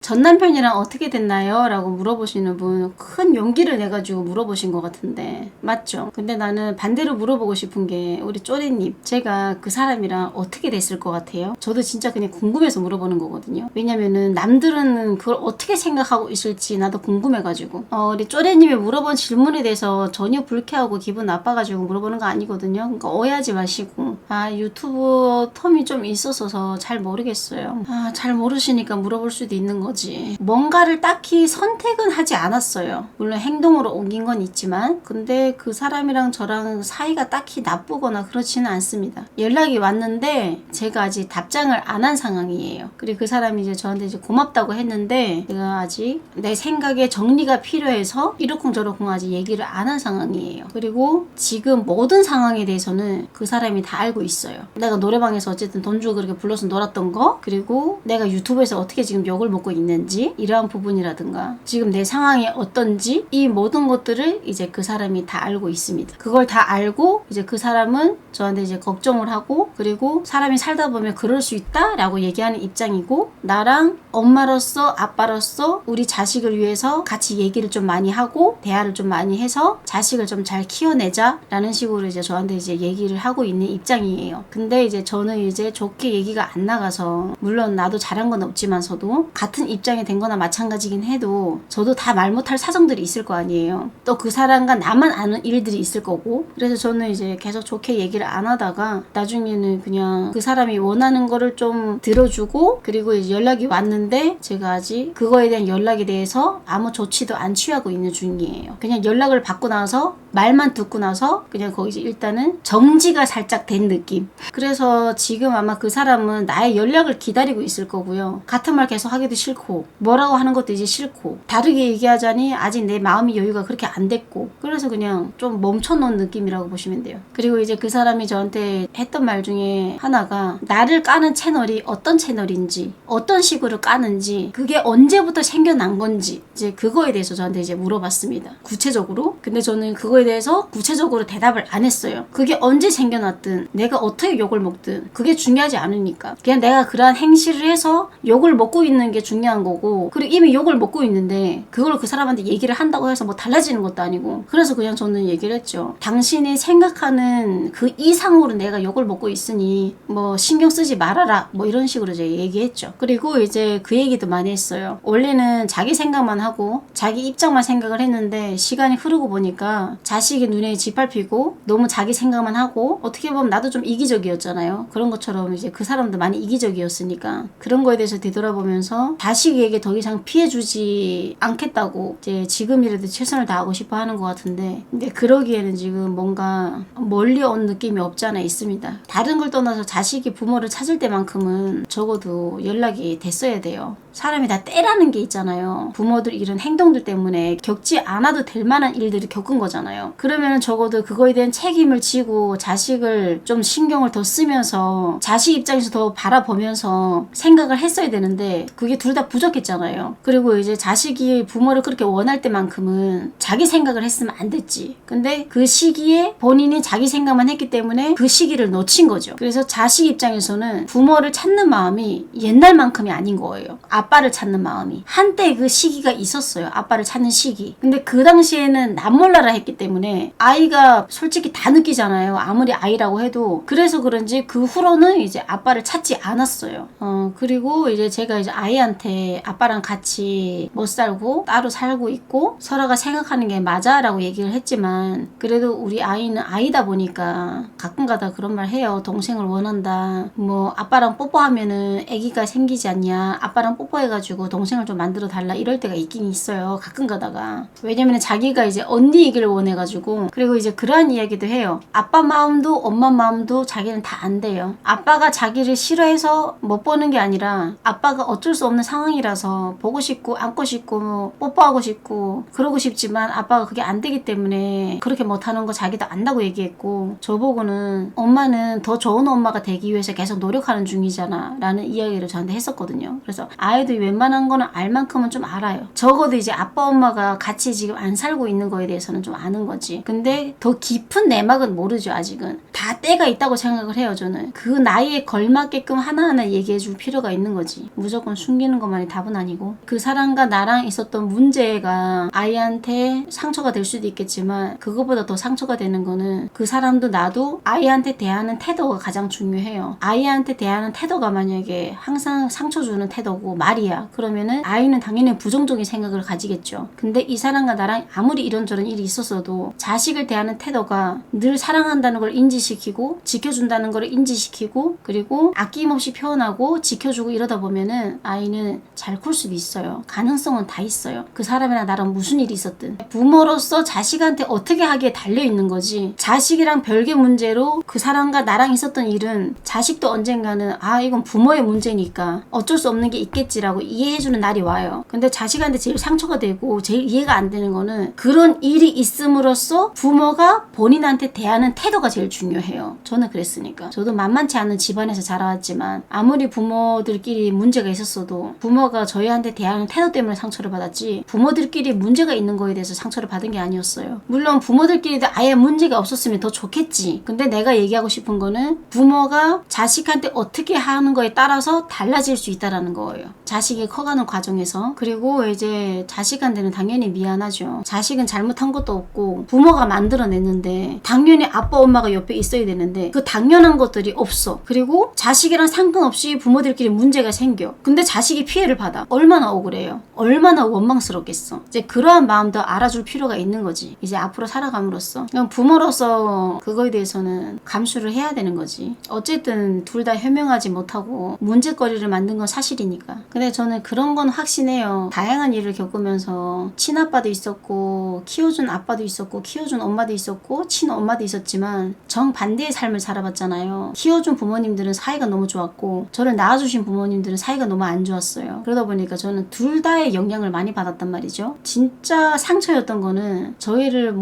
전 남편이랑 어떻게 됐나요? 라고 물어보시는 분 큰 용기를 내가지고 물어보신 것 같은데 맞죠? 근데 나는 반대로 물어보고 싶은 게 우리 쪼리님, 제가 그 사람이랑 어떻게 됐을 것 같아요? 저도 진짜 그냥 궁금해서 물어보는 거거든요. 왜냐면은 남들은 그걸 어떻게 생각하고 있을지 나도 궁금해가지고 우리 쪼리님이 물어본 질문에 대해서 전혀 불쾌하고 기분 나빠가지고 물어보는 거 아니거든요. 그러니까 오해하지 마시고 유튜브 텀이 좀 있었어서 잘 모르겠어요. 잘 모르시니까 물어볼 수도 있는 거지. 뭔가를 딱히 선택은 하지 않았어요. 물론 행동으로 옮긴 건 있지만 근데 그 사람이랑 저랑 사이가 딱히 나쁘거나 그렇지는 않습니다. 연락이 왔는데 제가 아직 답장을 안 한 상황이에요. 그리고 그 사람이 이제 저한테 이제 고맙다고 했는데 제가 아직 내 생각에 정리가 필요해서 이러쿵저러쿵 아직 얘기를 안 한 상황이에요. 그리고 지금 모든 상황에 대해서는 그 사람이 다 알고 있어요. 내가 노래방에서 어쨌든 돈 주고 그렇게 불러서 놀았던 거, 그리고 내가 유튜브에서 어떻게 지금 욕을 먹고 있는지 이러한 부분이라든가 지금 내 상황이 어떤지 이 모든 것들을 이제 그 사람이 다 알고 있습니다. 그걸 다 알고 이제 그 사람은 저한테 이제 걱정을 하고 그리고 사람이 살다 보면 그럴 수 있다 라고 얘기하는 입장이고 나랑 엄마로서 아빠로서 우리 자식을 위해서 같이 얘기를 좀 많이 하고 대화를 좀 많이 해서 자식을 좀 잘 키워내자 라는 식으로 이제 저한테 이제 얘기를 하고 있는 입장이에요. 근데 이제 저는 이제 좋게 얘기가 안 나가서 물론 나도 잘한 건 없지만서도 같은 입장이 된 거나 마찬가지긴 해도 저도 다 말 못할 사정들이 있을 거 아니에요. 또 그 사람과 나만 아는 일들이 있을 거고 그래서 저는 이제 계속 좋게 얘기를 안 하다가 나중에는 그냥 그 사람이 원하는 거를 좀 들어주고 그리고 이제 연락이 왔는데 제가 아직 그거에 대한 연락에 대해서 아무 조치도 안 취하고 있는 중이에요. 그냥 연락을 받고 나서 말만 듣고 나서 그냥 거기서 일단은 정지가 살짝 된 느낌. 그래서 지금 아마 그 사람은 나의 연락을 기다리고 있을 거고요. 같은 말 계속 하기도 싫고 뭐라고 하는 것도 이제 싫고 다르게 얘기하자니 아직 내 마음의 여유가 그렇게 안 됐고 그래서 그냥 좀 멈춰놓은 느낌이라고 보시면 돼요. 그리고 이제 그 사람이 저한테 했던 말 중에 하나가 나를 까는 채널이 어떤 채널인지 어떤 식으로 까는지 그게 언제부터 생겨난 건지 이제 그거에 대해서 저한테 이제 물어봤습니다. 구체적으로. 근데 저는 그거에 대해서 구체적으로 대답을 안 했어요. 그게 언제 생겨났든 내가 어떻게 욕을 먹든 그게 중요하지 않으니까 그냥 내가 그러한 행실을 해서 욕을 먹고 있는 게 중요한 거고 그리고 이미 욕을 먹고 있는데 그걸 그 사람한테 얘기를 한다고 해서 뭐 달라지는 것도 아니고 그래서 그냥 저는 얘기를 했죠. 당신이 생각하는 그 이상으로 내가 욕을 먹고 있으니 뭐 신경 쓰지 말아라 뭐 이런 식으로 제가 얘기했죠. 그리고 이제 그 얘기도 많이 했어요. 원래는 자기 생각만 하고 자기 입장만 생각을 했는데 시간이 흐르고 보니까 자식이 눈에 짓밟히고 너무 자기 생각만 하고 어떻게 보면 나도 좀 이기적이었잖아요. 그런 것처럼 이제 그 사람도 많이 이기적이었으니까 그런 거에 대해서 되돌아보면서 자식에게 더 이상 피해주지 않겠다고 이제 지금이라도 최선을 다하고 싶어 하는 것 같은데 근데 그러기에는 지금 뭔가 멀리 온 느낌이 없지 않아 있습니다. 다른 걸 떠나서 자식이 부모를 찾을 때만큼은 적어도 연락이 됐어야 돼요. 사람이 다 때라는 게 있잖아요. 부모들 이런 행동들 때문에 겪지 않아도 될 만한 일들을 겪은 거잖아요. 그러면 적어도 그거에 대한 책임을 지고 자식을 좀 신경을 더 쓰면서 자식 입장에서 더 바라보면서 생각을 했어야 되는데 그게 둘 다 부족했잖아요. 그리고 이제 자식이 부모를 그렇게 원할 때만큼은 자기 생각을 했으면 안 됐지. 근데 그 시기에 본인이 자기 생각만 했기 때문에 그 시기를 놓친 거죠. 그래서 자식 입장에서는 부모를 찾는 마음이 옛날만큼이 아닌 거예요. 아빠를 찾는 마음이. 한때 그 시기가 있었어요. 아빠를 찾는 시기. 근데 그 당시에는 남몰라라 했기 때문에 아이가 솔직히 다 느끼잖아요. 아무리 아이라고 해도. 그래서 그런지 그 후로는 이제 아빠를 찾지 않았어요. 그리고 이제 제가 이제 아이한테 아빠랑 같이 못 살고 따로 살고 있고 서로가 생각하는 게 맞아 라고 얘기를 했지만 그래도 우리 아이는 아이다 보니까 가끔가다 그런 말 해요. 동생을 원한다. 뭐 아빠랑 뽀뽀하면은 아기가 생기지 않냐. 아빠랑 뽀뽀해가지고 동생을 좀 만들어 달라 이럴 때가 있긴 있어요. 가끔 가다가. 왜냐면 자기가 이제 언니 얘기를 원해가지고 그리고 이제 그러한 이야기도 해요. 아빠 마음도 엄마 마음도 자기는 다 안 돼요. 아빠가 자기를 싫어해서 못 보는 게 아니라 아빠가 어쩔 수 없는 상황이라서 보고 싶고 안고 싶고 뽀뽀하고 싶고 그러고 싶지만 아빠가 그게 안 되기 때문에 그렇게 못하는 거 자기도 안다고 얘기했고 저보고는 엄마는 더 좋은 엄마가 되기 위해서 계속 노력하는 중이잖아 라는 이야기를 저한테 했었거든요. 그래서 아이들이 웬만한 거는 알 만큼은 좀 알아요. 적어도 이제 아빠 엄마가 같이 지금 안 살고 있는 거에 대해서는 좀 아는 거지. 근데 더 깊은 내막은 모르죠. 아직은 다 때가 있다고 생각을 해요. 저는 그 나이에 걸맞게끔 하나하나 얘기해 줄 필요가 있는 거지. 무조건 숨기는 것만이 답은 아니고, 그 사람과 나랑 있었던 문제가 아이한테 상처가 될 수도 있겠지만 그거보다 더 상처가 되는 거는 그 사람도 나도 아이한테 대하는 태도가 가장 중요해요. 아이한테 대하는 태도가 만약에 항상 상처 주는 태도고 말이야, 그러면은 아이는 당연히 부정적인 생각을 가지겠죠. 근데 이 사람과 나랑 아무리 이런저런 일이 있었어도 자식을 대하는 태도가 늘 사랑한다는 걸 인지시키고 지켜준다는 걸 인지시키고 그리고 아낌없이 표현하고 지켜주고 이러다 보면은 아이는 잘 클 수도 있어요. 가능성은 다 있어요. 그 사람이랑 나랑 무슨 일이 있었든 부모로서 자식한테 어떻게 하기에 달려있는 거지, 자식이랑 별개 문제로 그 사람과 나랑 있었던 일은 자식도 언젠가는 이건 부모의 문제니까 어쩔 수 없는 게 있겠지라고 이해해주는 날이 와요. 근데 자식한테 제일 상처가 되고 제일 이해가 안 되는 거는 그런 일이 있음으로써 부모가 본인한테 대하는 태도가 제일 중요해요. 저는 그랬으니까. 저도 만만치 않은 집안에서 자라왔지만 아무리 부모들끼리 문제가 있었어도 부모가 저희한테 대하는 태도 때문에 상처를 받았지 부모들끼리 문제가 있는 거에 대해서 상처를 받은 게 아니었어요. 물론 부모들끼리도 아예 문제가 없었으면 더 좋겠지. 근데 내가 얘기하고 싶은 거는 부모가 자식한테 어떻게 하는 거에 따라서 달라질 수 있다라는 거예요. 자식이 커가는 과정에서. 그리고 이제 자식한테는 당연히 미안하죠. 자식은 잘못한 것도 없고 부모가 만들어냈는데 당연히 아빠 엄마가 옆에 있어야 되는데 그 당연한 것들이 없어. 그리고 자식이랑 상관없이 부모들끼리 문제가 생겨. 근데 자식이 피해를 받아. 얼마나 억울해요. 얼마나 원망스럽겠어. 이제 그러한 마음도 알아줄 필요가 있는 거지. 이제 앞으로 살아감으로써. 그냥 부모로서 그거에 대해서는 감수를 해야 되는 거지. 어쨌든 둘 다 현명하지 못하고 문제거리를 만든 건 사실이니까. 근데 저는 그런 건 확신해요. 다양한 일을 겪으면서 친아빠도 있었고 키워준 아빠도 있었고 키워준 엄마도 있었고 친엄마도 있었지만 정반대의 삶을 살아봤잖아요. 키워준 부모님들은 사이가 너무 좋았고 저를 낳아주신 부모님들은 사이가 너무 안 좋았어요. 그러다 보니까 저는 둘 다의 영향을 많이 받았단 말이죠. 진짜 상처였던 거는 저희를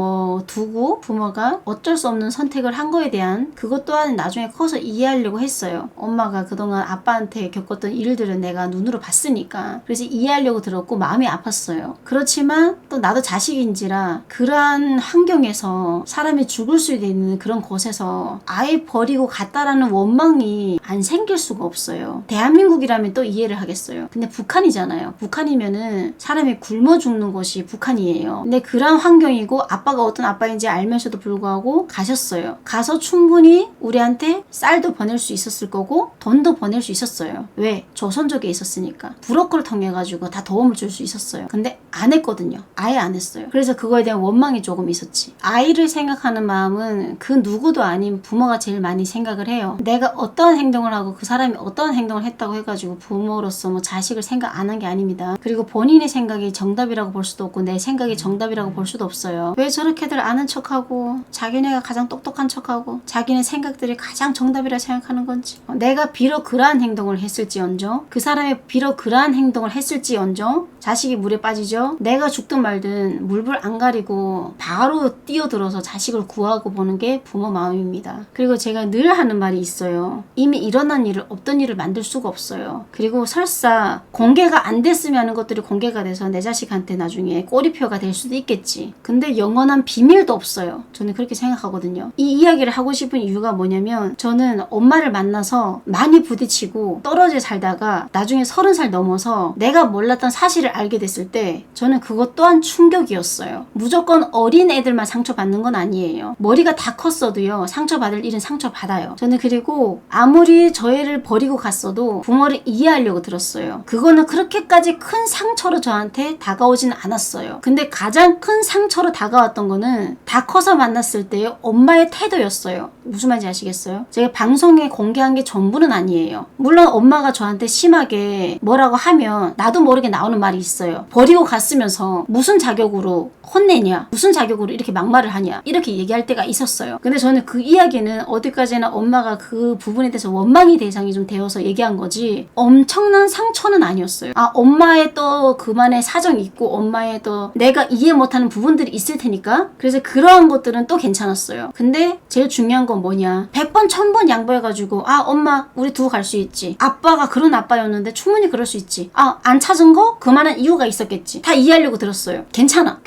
두고 부모가 어쩔 수 없는 선택을 한 거에 대한 그것 또한 나중에 커서 이해하려고 했어요. 엄마가 그동안 아빠한테 겪었던 일들은 내가 눈으로 봤으니까. 그래서 이해하려고 들었고 마음이 아팠어요. 그렇지만 또 나도 자식인지라 그러한 환경에서 사람이 죽을 수 있는 그런 곳에서 아이 버리고 갔다라는 원망이 안 생길 수가 없어요. 대한민국이라면 또 이해를 하겠어요. 근데 북한이잖아요. 북한이면은 사람이 굶어 죽는 곳이 북한이에요. 근데 그런 환경이고 아빠가 어떤 아빠인지 알면서도 불구하고 가셨어요. 가서 충분히 우리한테 쌀도 보낼 수 있었을 거고 돈도 보낼 수 있었어요. 왜? 조선족에 있었으니까. 브로커를 통해 가지고 다 도움을 줄 수 있었어요. 근데 안 했거든요. 아예 안 했어요. 그래서 그거에 대한 원망이 조금 있었지. 아이를 생각하는 마음은 그 누구도 아닌 부모가 제일 많이 생각을 해요. 내가 어떠한 행동을 하고 그 사람이 어떠한 행동을 했다고 해가지고 부모로서 자식을 생각 안 한 게 아닙니다. 그리고 본인의 생각이 정답이라고 볼 수도 없고 내 생각이 정답이라고 볼 수도 없어요. 왜 저렇게들 아는 척하고 자기네가 가장 똑똑한 척하고 자기네 생각들이 가장 정답이라 생각하는 건지. 내가 비록 그러한 행동을 했을지언정 그 사람이 비록 그러한 행동을 했을지언정 자식이 물에 빠지죠. 내가 죽든 말든 물불 안 가리고 바로 뛰어들어서 자식을 구하고 보는 게 부모 마음입니다. 그리고 제가 늘 하는 말이 있어요. 이미 일어난 일을 없던 일을 만들 수가 없어요. 그리고 설사 공개가 안 됐으면 하는 것들이 공개가 돼서 내 자식한테 나중에 꼬리표가 될 수도 있겠지. 근데 영원한 비밀도 없어요. 저는 그렇게 생각하거든요. 이 이야기를 하고 싶은 이유가 뭐냐면 저는 엄마를 만나서 많이 부딪히고 떨어져 살다가 나중에 30살 넘어서 내가 몰랐던 사실을 알게 됐을 때 저는 그것 또한 충격이었어요. 무조건 어린 애들만 상처받는 건 아니에요. 머리가 다 컸어도요. 상처받을 일은 상처받아요. 저는 그리고 아무리 저희를 버리고 갔어도 부모를 이해하려고 들었어요. 그거는 그렇게까지 큰 상처로 저한테 다가오진 않았어요. 근데 가장 큰 상처로 다가왔던 거는 다 커서 만났을 때의 엄마의 태도였어요. 무슨 말인지 아시겠어요? 제가 방송에 공개한 게 전부는 아니에요. 물론 엄마가 저한테 심하게 뭐라고 하면 나도 모르게 나오는 말이 있어요. 버리고 갔으면서 무슨 자격으로 혼내냐, 무슨 자격으로 이렇게 막말을 하냐, 이렇게 얘기할 때가 있었어요. 근데 저는 그 이야기는 어디까지나 엄마가 그 부분에 대해서 원망이 대상이 좀 되어서 얘기한 거지 엄청난 상처는 아니었어요. 엄마의 또 그만의 사정이 있고 엄마의 또 내가 이해 못하는 부분들이 있을 테니까 그래서 그러한 것들은 또 괜찮았어요. 근데 제일 중요한 건 뭐냐, 100번 1000번 양보해가지고 엄마 우리 두고 갈 수 있지, 아빠가 그런 아빠였는데 충분히 충분히 그럴 수 있지. 안 찾은 거 그만한 이유가 있었겠지. 다 이해하려고 들었어요. 괜찮아.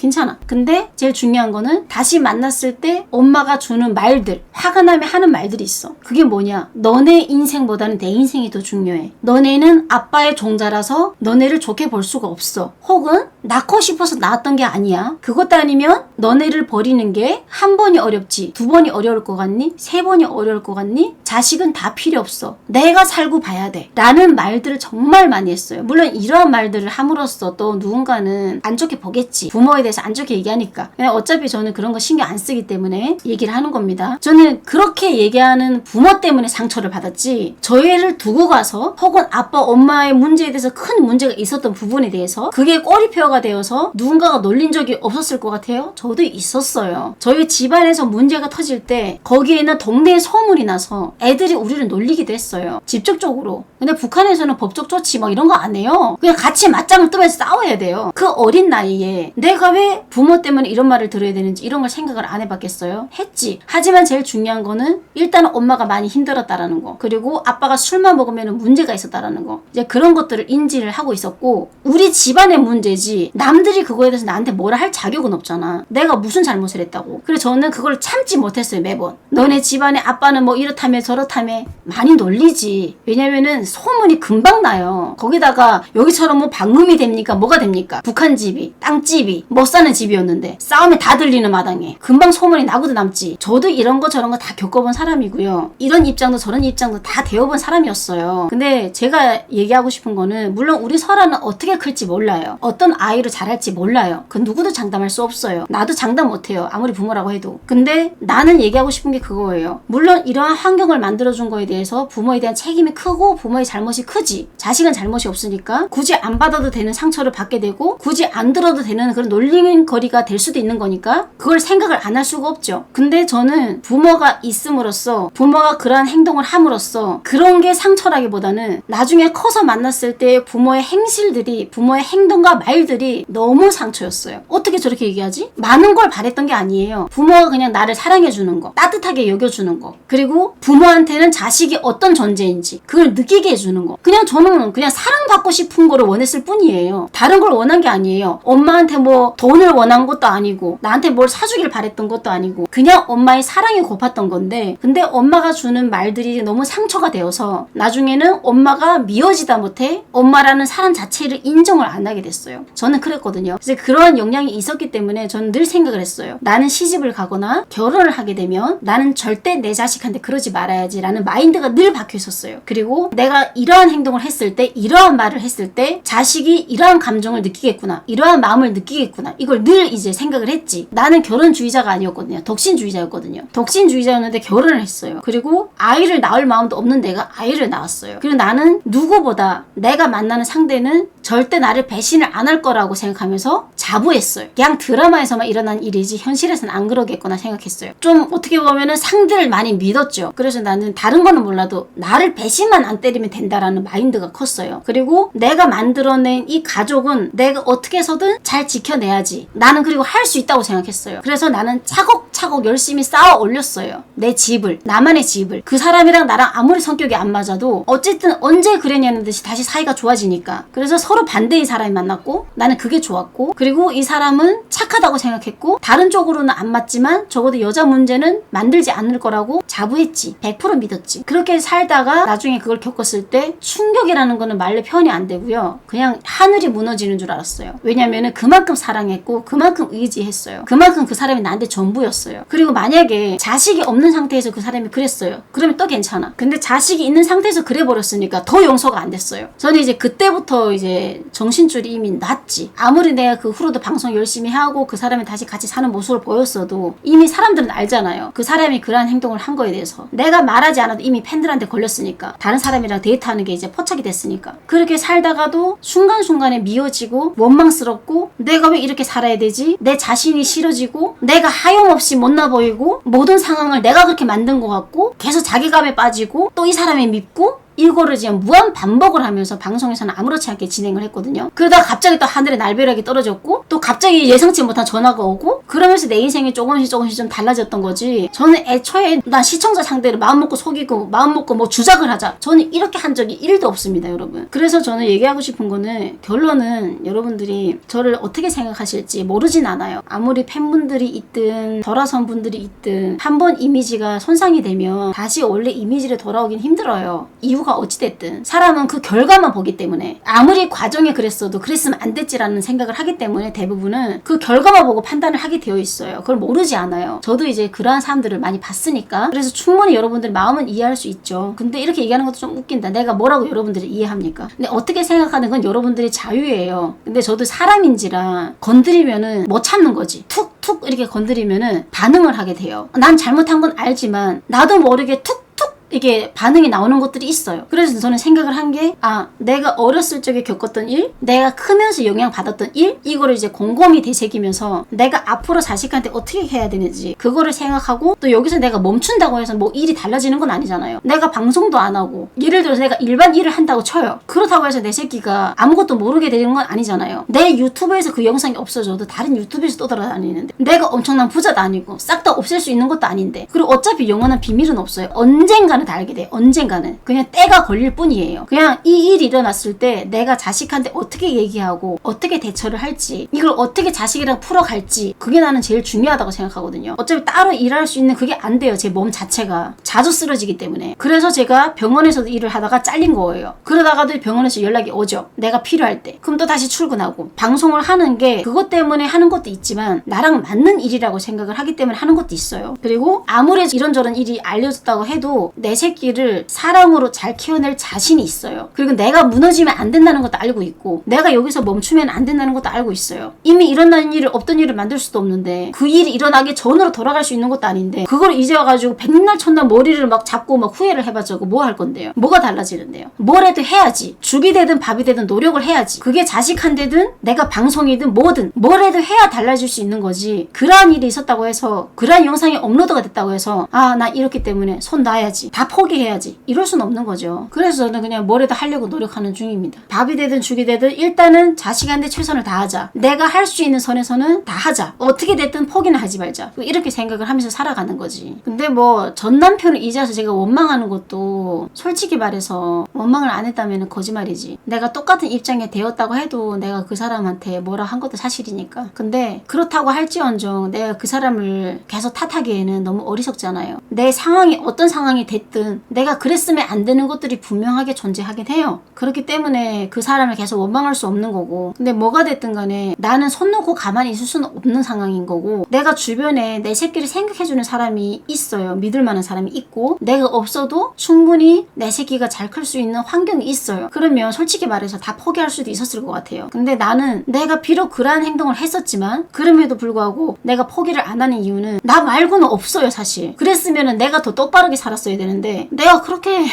근데 제일 중요한 거는 다시 만났을 때 엄마가 주는 말들, 화가 나면 하는 말들이 있어. 그게 뭐냐? 너네 인생보다는 내 인생이 더 중요해. 너네는 아빠의 종자라서 너네를 좋게 볼 수가 없어. 혹은 낳고 싶어서 낳았던 게 아니야. 그것도 아니면 너네를 버리는 게 한 번이 어렵지, 두 번이 어려울 것 같니? 세 번이 어려울 것 같니? 자식은 다 필요 없어. 내가 살고 봐야 돼. 라는 말들을 정말 많이 했어요. 물론 이러한 말들을 함으로써 또 누군가는 안 좋게 보겠지. 부모에 대해서 안 좋게 얘기하니까. 그냥 어차피 저는 그런 거 신경 안 쓰기 때문에 얘기를 하는 겁니다. 저는 그렇게 얘기하는 부모 때문에 상처를 받았지, 저 애를 두고 가서 혹은 아빠 엄마의 문제에 대해서 큰 문제가 있었던 부분에 대해서 그게 꼬리표가 되어서 누군가가 놀린 적이 없었을 것 같아요? 저도 있었어요. 저희 집안에서 문제가 터질 때 거기에는 동네에 소문이 나서 애들이 우리를 놀리기도 했어요. 직접적으로. 근데 북한에서는 법적 조치 막 이런 거 안 해요. 그냥 같이 맞짱을 뜨면서 싸워야 돼요. 그 어린 나이에 내가 왜 부모 때문에 이런 말을 들어야 되는지 이런 걸 생각을 안 해봤겠어요? 했지. 하지만 제일 중요한 거는 일단은 엄마가 많이 힘들었다라는 거, 그리고 아빠가 술만 먹으면 문제가 있었다라는 거, 이제 그런 것들을 인지를 하고 있었고, 우리 집안의 문제지 남들이 그거에 대해서 나한테 뭐라 할 자격은 없잖아. 내가 무슨 잘못을 했다고. 그래서 저는 그걸 참지 못했어요. 매번 너네 집안에 아빠는 뭐 이렇다며 저렇다며 많이 놀리지. 왜냐면은 소문이 금방 나요. 거기다가 여기처럼 뭐 방음이 됩니까? 뭐가 됩니까? 북한 집이, 땅집이, 못 사는 집이었는데 싸움이 다 들리는 마당에 금방 소문이 나고도 남지. 저도 이런 거 저런 거 다 겪어본 사람이고요. 이런 입장도 저런 입장도 다 되어본 사람이었어요. 근데 제가 얘기하고 싶은 거는, 물론 우리 설아는 어떻게 클지 몰라요. 어떤 아이로 자랄지 몰라요. 그 누구도 장담할 수 없어요. 나도 장담 못해요. 아무리 부모라고 해도. 근데 나는 얘기하고 싶은 게 그거예요. 물론 이러한 환경을 만들어준 거에 대해서 부모에 대한 책임이 크고 부모의 잘못이 크지. 자식은 잘못이 없으니까 굳이 안 받아도 되는 상처를 받게 되고 굳이 안 들어도 되는 그런 놀림거리가 될 수도 있는 거니까 그걸 생각을 안 할 수가 없죠. 근데 저는 부모가 있음으로써, 부모가 그러한 행동을 함으로써 그런 게 상처라기보다는 나중에 커서 만났을 때 부모의 행실들이, 부모의 행동과 말들이 너무 상처였어요. 어떻게 저렇게 얘기하지? 많은 걸 바랬던 게 아니에요. 부모가 그냥 나를 사랑해주는 거, 따뜻하게 여겨주는 거, 그리고 부모한테는 자식이 어떤 존재인지 그걸 느끼게 해주는 거. 그냥 저는 그냥 사랑받고 싶은 거를 원했을 뿐이에요. 다른 걸 원한 게 아니에요. 엄마한테 뭐 돈을 원한 것도 아니고 나한테 뭘 사주길 바랬던 것도 아니고 그냥 엄마의 사랑이 고팠던 건데, 근데 엄마가 주는 말들이 너무 상처가 되어서 나중에는 엄마가 미워지다 못해 엄마라는 사람 자체를 인정을 안 하게 됐어요. 저는 그랬거든요. 그래서 그런 영향이 있었기 때문에 저는 늘 생각을 했어요. 나는 시집을 가거나 결혼을 하게 되면 나는 절대 내 자식한테 그러지 말아야지 라는 마인드가 늘 박혀 있었어요. 그리고 내가 이러한 행동을 했을 때, 이러한 말을 했을 때 자식이 이러한 감정을 느끼겠구나, 이러한 마음을 느끼겠구나, 이걸 늘 이제 생각을 했지. 나는 결혼주의자가 아니었거든요. 독신주의자였거든요. 독신주의자였는데 결혼을 했어요. 그리고 아이를 낳을 마음도 없는 내가 아이를 낳았어요. 그리고 나는 누구보다 내가 만나는 상대는 절대 나를 배신을 안 할 거라고 생각하면서 자부했어요. 그냥 드라마에서만 일어난 일이지 현실에서는 안 그러겠구나 생각했어요. 좀 어떻게 보면은 상대를 많이 믿었죠. 그래서 나는 다른 거는 몰라도 나를 배신만 안 때리면 된다라는 마인드가 컸어요. 그리고 내가 만들어낸 이 가족은 내가 어떻게 해서든 잘 지켜내야지. 나는 그리고 할 수 있다고 생각했어요. 그래서 나는 차곡차곡 열심히 쌓아 올렸어요. 내 집을, 나만의 집을. 그 사람이랑 나랑 아무리 성격이 안 맞아도 어쨌든 언제 그랬냐는 듯이 다시 사이가 좋아지니까. 그래서 서로 반대의 사람이 만났고 나는 그게 좋았고, 그리고 이 사람은 착하다고 생각했고 다른 쪽으로는 안 맞지만 적어도 여자 문제는 만들지 않을 거라고 자부했지. 100% 믿었지. 그렇게 살다가 나중에 그걸 겪었을 때 충격이라는 거는 말로 표현이 안 되고요. 그냥 하늘이 무너지는 줄 알았어요. 왜냐면은 그만큼 사랑했고 그만큼 의지했어요. 그만큼 그 사람이 나한테 전부였어요. 그리고 만약에 자식이 없는 상태에서 그 사람이 그랬어요. 그러면 또 괜찮아. 근데 자식이 있는 상태에서 그래버렸으니까 더 용서가 안 됐어요. 저는 이제 그때부터 이제 정신줄이 이미 났지. 아무리 내가 그 후로도 방송 열심히 하고 그 사람이 다시 같이 사는 모습을 보였어도 이미 사람들은 알잖아요. 그 사람이 그러한 행동을 한 거에 대해서. 내가 말하지 않아도 이미 팬들한테 걸렸으니까. 다른 사람이랑 데이트하는 게 이제 포착이 됐으니까. 그렇게 살다가도 순간순간에 미워지고 원망스럽고 내가 왜 이렇게 살아야 되지? 내 자신이 싫어지고 내가 하염없이 못나 보이고 모든 상황을 내가 그렇게 만든 것 같고 계속 자괴감에 빠지고 또 이 사람이 밉고, 이거를 지금 무한 반복을 하면서 방송에서는 아무렇지 않게 진행을 했거든요. 그러다가 갑자기 또 하늘에 날벼락이 떨어졌고 또 갑자기 예상치 못한 전화가 오고 그러면서 내 인생이 조금씩 좀 달라졌던 거지. 저는 애초에 난 시청자 상대로 마음 먹고 속이고 마음 먹고 뭐 주작을 하자. 저는 이렇게 한 적이 1도 없습니다, 여러분. 그래서 저는 얘기하고 싶은 거는 결론은 여러분들이 저를 어떻게 생각하실지 모르진 않아요. 아무리 팬분들이 있든 돌아선 분들이 있든 한 번 이미지가 손상이 되면 다시 원래 이미지로 돌아오긴 힘들어요. 이유가 어찌됐든 사람은 그 결과만 보기 때문에 아무리 과정에 그랬어도 그랬으면 안 됐지라는 생각을 하기 때문에 대부분은 그 결과만 보고 판단을 하게 되어 있어요. 그걸 모르지 않아요. 저도 이제 그러한 사람들을 많이 봤으니까. 그래서 충분히 여러분들 마음은 이해할 수 있죠. 근데 이렇게 얘기하는 것도 좀 웃긴다. 내가 뭐라고 여러분들이 이해합니까? 근데 어떻게 생각하는 건 여러분들의 자유예요. 근데 저도 사람인지라 건드리면은 못 참는 거지. 툭툭 이렇게 건드리면은 반응을 하게 돼요. 난 잘못한 건 알지만 나도 모르게 툭 이게 반응이 나오는 것들이 있어요. 그래서 저는 생각을 한 게 내가 어렸을 적에 겪었던 일, 내가 크면서 영향받았던 일, 이거를 이제 곰곰이 되새기면서 내가 앞으로 자식한테 어떻게 해야 되는지 그거를 생각하고, 또 여기서 내가 멈춘다고 해서 뭐 일이 달라지는 건 아니잖아요. 내가 방송도 안 하고 예를 들어서 내가 일반 일을 한다고 쳐요. 그렇다고 해서 내 새끼가 아무것도 모르게 되는 건 아니잖아요. 내 유튜브에서 그 영상이 없어져도 다른 유튜브에서 떠돌아다니는데 내가 엄청난 부자도 아니고 싹 다 없앨 수 있는 것도 아닌데, 그리고 어차피 영원한 비밀은 없어요. 언젠가는 다 알게 돼. 언젠가는. 그냥 때가 걸릴 뿐이에요. 그냥 이 일이 일어났을 때 내가 자식한테 어떻게 얘기하고 어떻게 대처를 할지, 이걸 어떻게 자식이랑 풀어갈지, 그게 나는 제일 중요하다고 생각하거든요. 어차피 따로 일할 수 있는 그게 안 돼요. 제 몸 자체가 자주 쓰러지기 때문에. 그래서 제가 병원에서도 일을 하다가 잘린 거예요. 그러다가도 병원에서 연락이 오죠. 내가 필요할 때. 그럼 또 다시 출근하고. 방송을 하는 게 그것 때문에 하는 것도 있지만 나랑 맞는 일이라고 생각을 하기 때문에 하는 것도 있어요. 그리고 아무리 이런저런 일이 알려졌다고 해도 내 새끼를 사랑으로 잘 키워낼 자신이 있어요. 그리고 내가 무너지면 안 된다는 것도 알고 있고, 내가 여기서 멈추면 안 된다는 것도 알고 있어요. 이미 일어난 일을 없던 일을 만들 수도 없는데, 그 일이 일어나기 전으로 돌아갈 수 있는 것도 아닌데, 그걸 이제 와가지고 백날 천날 머리를 막 잡고 막 후회를 해봤자 뭐 할 건데요? 뭐가 달라지는데요? 뭐라도 해야지. 죽이 되든 밥이 되든 노력을 해야지. 그게 자식한테든 내가 방송이든 뭐든 뭐라도 해야 달라질 수 있는 거지. 그러한 일이 있었다고 해서, 그러한 영상이 업로드가 됐다고 해서 나 이렇기 때문에 손 놔야지, 다 포기해야지, 이럴 순 없는 거죠. 그래서 저는 그냥 뭐라도 하려고 노력하는 중입니다. 밥이 되든 죽이 되든 일단은 자식한테 최선을 다하자. 내가 할 수 있는 선에서는 다 하자. 어떻게 됐든 포기는 하지 말자. 이렇게 생각을 하면서 살아가는 거지. 근데 뭐 전 남편을 잊어서 제가 원망하는 것도 솔직히 말해서 원망을 안 했다면 거짓말이지. 내가 똑같은 입장에 되었다고 해도 내가 그 사람한테 뭐라 한 것도 사실이니까. 근데 그렇다고 할지언정 내가 그 사람을 계속 탓하기에는 너무 어리석잖아요. 내 상황이 어떤 상황이 됐든 내가 그랬으면 안 되는 것들이 분명하게 존재하긴 해요. 그렇기 때문에 그 사람을 계속 원망할 수 없는 거고, 근데 뭐가 됐든 간에 나는 손 놓고 가만히 있을 수는 없는 상황인 거고, 내가 주변에 내 새끼를 생각해주는 사람이 있어요. 믿을 만한 사람이 있고, 내가 없어도 충분히 내 새끼가 잘 클 수 있는 환경이 있어요. 그러면 솔직히 말해서 다 포기할 수도 있었을 것 같아요. 근데 나는 내가 비록 그러한 행동을 했었지만 그럼에도 불구하고 내가 포기를 안 하는 이유는 나 말고는 없어요, 사실. 그랬으면 내가 더 똑바르게 살았어야 되는데, 내가 그렇게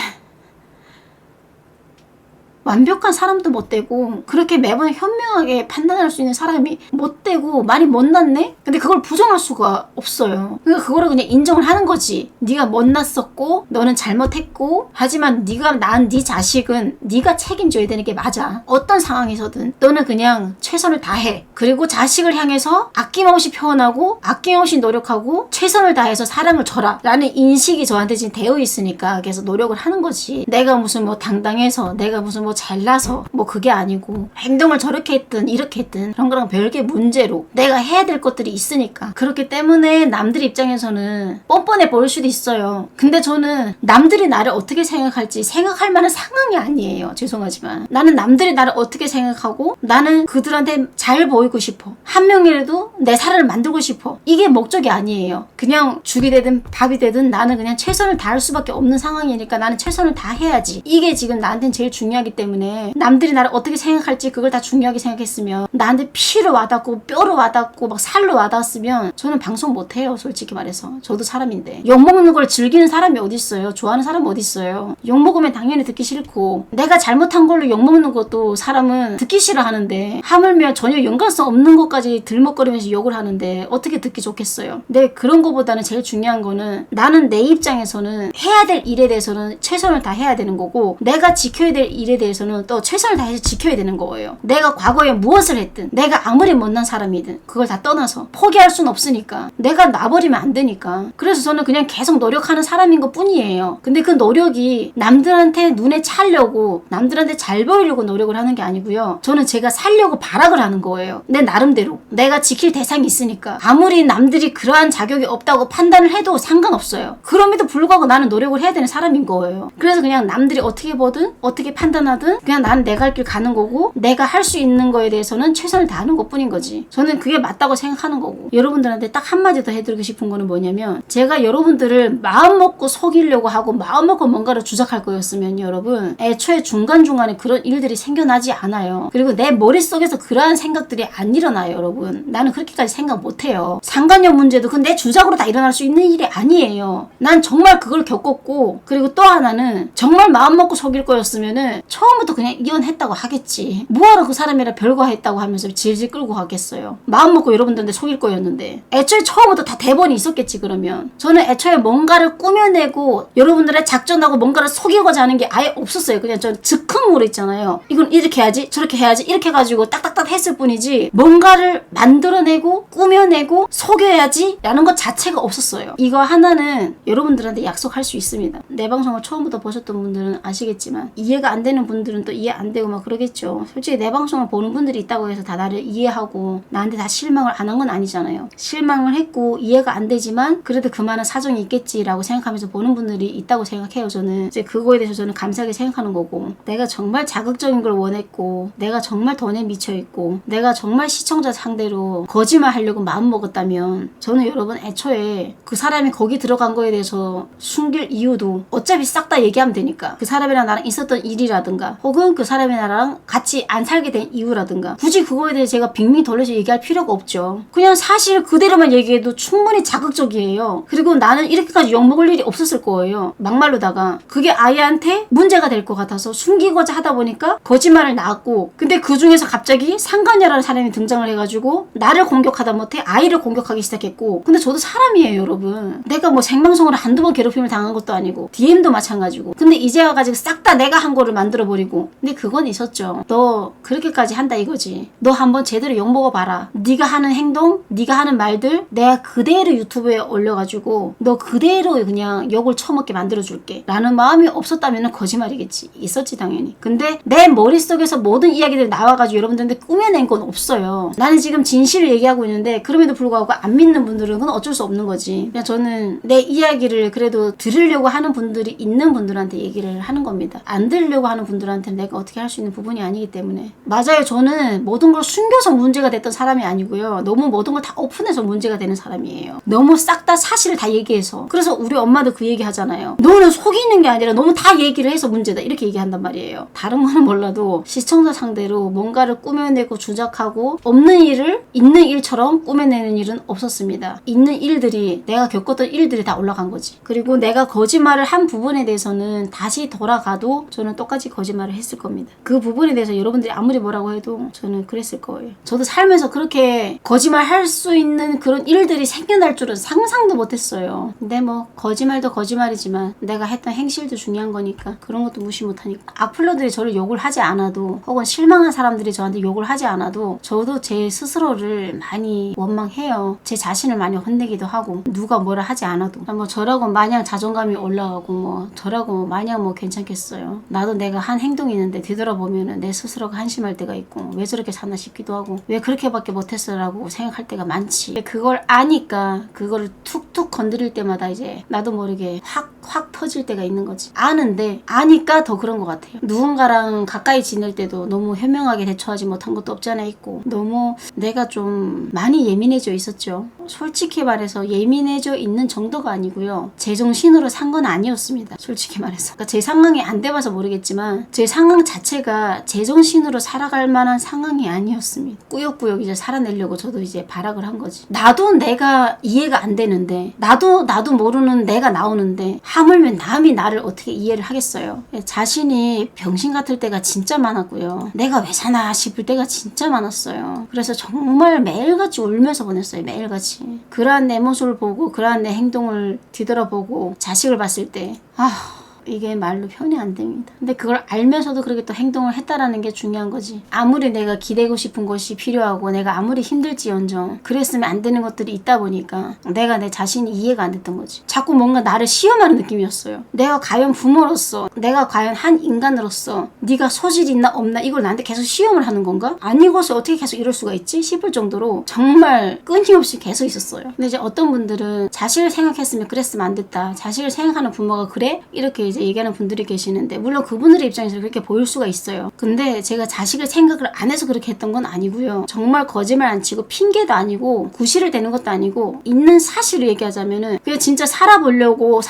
완벽한 사람도 못 되고 그렇게 매번 현명하게 판단할 수 있는 사람이 못 되고 많이 못났네? 근데 그걸 부정할 수가 없어요. 그러니까 그거를 그냥 인정을 하는 거지. 네가 못났었고 너는 잘못했고, 하지만 네가 낳은 네 자식은 네가 책임져야 되는 게 맞아. 어떤 상황에서든 너는 그냥 최선을 다해. 그리고 자식을 향해서 아낌없이 표현하고 아낌없이 노력하고 최선을 다해서 사랑을 줘라 라는 인식이 저한테 지금 되어 있으니까 계속 노력을 하는 거지. 내가 무슨 뭐 당당해서, 내가 무슨 뭐 잘나서 뭐 그게 아니고, 행동을 저렇게 했든 이렇게 했든 그런 거랑 별개 문제로 내가 해야 될 것들이 있으니까. 그렇기 때문에 남들 입장에서는 뻔뻔해 보일 수도 있어요. 근데 저는 남들이 나를 어떻게 생각할지 생각할 만한 상황이 아니에요. 죄송하지만 나는 남들이 나를 어떻게 생각하고 나는 그들한테 잘 보이고 싶어. 한 명이라도 내 사랑을 만들고 싶어. 이게 목적이 아니에요. 그냥 죽이 되든 밥이 되든 나는 그냥 최선을 다할 수밖에 없는 상황이니까 나는 최선을 다해야지. 이게 지금 나한테는 제일 중요하기 때문에 남들이 나를 어떻게 생각할지 그걸 다 중요하게 생각했으면, 나한테 피로 와닿고 뼈로 와닿고 막 살로 와닿았으면 저는 방송 못해요. 솔직히 말해서. 저도 사람인데. 욕먹는 걸 즐기는 사람이 어딨어요. 좋아하는 사람이 어딨어요. 욕먹으면 당연히 듣기 싫고, 내가 잘못한 걸로 욕먹는 것도 사람은 듣기 싫어하는데, 하물며 전혀 연관성 없는 것까지 들먹거리면서 욕을 하는데 어떻게 듣기 좋겠어요. 근데 그런 거보다는 제일 중요한 거는 나는 내 입장에서는 해야 될 일에 대해서는 최선을 다해야 되는 거고, 내가 지켜야 될 일에 대해서 대해서는 또 최선을 다해서 지켜야 되는 거예요. 내가 과거에 무엇을 했든 내가 아무리 못난 사람이든 그걸 다 떠나서 포기할 순 없으니까 내가 놔버리면 안 되니까. 그래서 저는 그냥 계속 노력하는 사람인 것 뿐이에요. 근데 그 노력이 남들한테 눈에 차려고 남들한테 잘 보이려고 노력을 하는 게 아니고요. 저는 제가 살려고 발악을 하는 거예요. 내 나름대로 내가 지킬 대상이 있으니까. 아무리 남들이 그러한 자격이 없다고 판단을 해도 상관없어요. 그럼에도 불구하고 나는 노력을 해야 되는 사람인 거예요. 그래서 그냥 남들이 어떻게 보든 어떻게 판단하든 그냥 나는 내 갈 길 가는 거고 내가 할 수 있는 거에 대해서는 최선을 다하는 것 뿐인 거지. 저는 그게 맞다고 생각하는 거고. 여러분들한테 딱 한마디 더 해드리고 싶은 거는 뭐냐면 제가 여러분들을 마음 먹고 속이려고 하고 마음 먹고 뭔가를 주작할 거였으면 여러분 애초에 중간중간에 그런 일들이 생겨나지 않아요. 그리고 내 머릿속에서 그러한 생각들이 안 일어나요. 여러분 나는 그렇게까지 생각 못해요. 상간녀 문제도 그 내 주작으로 다 일어날 수 있는 일이 아니에요. 난 정말 그걸 겪었고 그리고 또 하나는 정말 마음 먹고 속일 거였으면은 처음부터 그냥 이혼했다고 하겠지. 뭐하러 그 사람이랑 별거 했다고 하면서 질질 끌고 가겠어요. 마음 먹고 여러분들한테 속일 거였는데 애초에 처음부터 다 대본이 있었겠지. 그러면 저는 애초에 뭔가를 꾸며내고 여러분들의 작전하고 뭔가를 속이고자 하는 게 아예 없었어요. 그냥 전 즉흥으로 있잖아요. 이건 이렇게 해야지 저렇게 해야지 이렇게 해가지고 딱딱딱 했을 뿐이지 뭔가를 만들어내고 꾸며내고 속여야지 라는 것 자체가 없었어요. 이거 하나는 여러분들한테 약속할 수 있습니다. 내 방송을 처음부터 보셨던 분들은 아시겠지만 이해가 안 되는 분들은 또 이해 안 되고 막 그러겠죠. 솔직히 내 방송을 보는 분들이 있다고 해서 다 나를 이해하고 나한테 다 실망을 안 한 건 아니잖아요. 실망을 했고 이해가 안 되지만 그래도 그만한 사정이 있겠지라고 생각하면서 보는 분들이 있다고 생각해요. 저는 이제 그거에 대해서 저는 감사하게 생각하는 거고 내가 정말 자극적인 걸 원했고 내가 정말 돈에 미쳐있고 내가 정말 시청자 상대로 거짓말 하려고 마음먹었다면 저는 여러분 애초에 그 사람이 거기 들어간 거에 대해서 숨길 이유도 어차피 싹 다 얘기하면 되니까 그 사람이랑 나랑 있었던 일이라든가 혹은 그 사람이 나랑 같이 안 살게 된 이유라든가 굳이 그거에 대해 제가 빙빙 돌려서 얘기할 필요가 없죠. 그냥 사실 그대로만 얘기해도 충분히 자극적이에요. 그리고 나는 이렇게까지 욕먹을 일이 없었을 거예요. 막말로다가 그게 아이한테 문제가 될 것 같아서 숨기고자 하다 보니까 거짓말을 낳았고 근데 그 중에서 갑자기 상간녀라는 사람이 등장을 해가지고 나를 공격하다 못해 아이를 공격하기 시작했고 근데 저도 사람이에요. 여러분 내가 뭐 생방송으로 한두 번 괴롭힘을 당한 것도 아니고 DM도 마찬가지고 근데 이제 와가지고 싹 다 내가 한 거를 만들어버리고 근데 그건 있었죠. 너 그렇게까지 한다 이거지. 너 한번 제대로 욕먹어봐라. 네가 하는 행동 네가 하는 말들 내가 그대로 유튜브에 올려가지고 너 그대로 그냥 욕을 처먹게 만들어줄게 라는 마음이 없었다면 거짓말이겠지. 있었지 당연히. 근데 내 머릿속에서 모든 이야기들이 나와가지고 여러분들한테 꾸며낸 건 없어요. 나는 지금 진실을 얘기하고 있는데 그럼에도 불구하고 안 믿는 분들은 그건 어쩔 수 없는 거지. 그냥 저는 내 이야기를 그래도 들으려고 하는 분들이 있는 분들한테 얘기를 하는 겁니다. 안 들으려고 하는 분들한테는 내가 어떻게 할 수 있는 부분이 아니기 때문에. 맞아요. 저는 모든 걸 숨겨서 문제가 됐던 사람이 아니고요. 너무 모든 걸 다 오픈해서 문제가 되는 사람이에요. 너무 싹 다 사실을 다 얘기해서. 그래서 우리 엄마도 그 얘기 하잖아요. 너는 속이는 게 아니라 너무 다 얘기를 해서 문제다. 이렇게 얘기한단 말이에요. 다른 거는 몰라도 시청자 상대로 뭔가를 꾸며내고 주작하고 없는 일을 있는 일처럼 꾸며내는 일은 없었습니다. 있는 일들이 내가 겪었던 일들이 다 올라간 거지. 그리고 내가 거짓말을 한 부분에 대해서는 다시 돌아가도 저는 똑같이 거짓말을 했을 겁니다. 그 부분에 대해서 여러분들이 아무리 뭐라고 해도 저는 그랬을 거예요. 저도 살면서 그렇게 거짓말 할 수 있는 그런 일들이 생겨날 줄은 상상도 못했어요. 근데 뭐 거짓말도 거짓말이지만 내가 했던 행실도 중요한 거니까 그런 것도 무시 못하니까 악플러들이 저를 욕을 하지 않아도 혹은 실망한 사람들이 저한테 욕을 하지 않아도 저도 제 스스로를 많이 원망해요. 제 자신을 많이 혼내기도 하고 누가 뭐라 하지 않아도 뭐 저라고 마냥 자존감이 올라가고 뭐 저라고 마냥 뭐 괜찮겠어요. 나도 내가 한 행동이 있는데 뒤돌아보면은 내 스스로가 한심할 때가 있고 왜 저렇게 샀나 싶기도 하고 왜 그렇게밖에 못했어라고 생각할 때가 많지. 그걸 아니까 그거를 툭툭 건드릴 때마다 이제 나도 모르게 확 터질 때가 있는 거지. 아는데 아니까 더 그런 것 같아요. 누군가랑 가까이 지낼 때도 너무 현명하게 대처하지 못한 것도 없지 않아 있고 너무 내가 좀 많이 예민해져 있었죠. 솔직히 말해서 예민해져 있는 정도가 아니고요. 제정신으로 산 건 아니었습니다. 솔직히 말해서. 그러니까 제 상황이 안 돼봐서 모르겠지만 제 상황 자체가 제정신으로 살아갈 만한 상황이 아니었습니다. 꾸역꾸역 이제 살아내려고 저도 이제 발악을 한 거지. 나도 내가 이해가 안 되는데 나도 모르는 내가 나오는데 하물며 남이 나를 어떻게 이해를 하겠어요. 자신이 병신 같을 때가 진짜 많았고요. 내가 왜 사나 싶을 때가 진짜 많았어요. 그래서 정말 매일같이 울면서 보냈어요. 매일같이. 그러한 내 모습을 보고 그러한 내 행동을 뒤돌아보고 자식을 봤을 때 이게 말로 표현이 안 됩니다. 근데 그걸 알면서도 그렇게 또 행동을 했다라는 게 중요한 거지. 아무리 내가 기대고 싶은 것이 필요하고 내가 아무리 힘들지언정 그랬으면 안 되는 것들이 있다 보니까 내가 내 자신이 이해가 안 됐던 거지. 자꾸 뭔가 나를 시험하는 느낌이었어요. 내가 과연 부모로서, 내가 과연 한 인간으로서 네가 소질이 있나 없나 이걸 나한테 계속 시험을 하는 건가? 아니고서 어떻게 계속 이럴 수가 있지? 싶을 정도로 정말 끊임없이 계속 있었어요. 근데 이제 어떤 분들은 자식을 생각했으면 그랬으면 안 됐다. 자식을 생각하는 부모가 그래? 이렇게 이제 얘기하는 분들이 계시는데 물론 그분들의 입장에서 그렇게 보일 수가 있어요. 근데 제가 자식을 생각을 안 해서 그렇게 했던 건 아니고요. 정말 거짓말 안 치고 핑계도 아니고 구실을 대는 것도 아니고 있는 사실을 얘기하자면은 그냥 진짜 살아보려고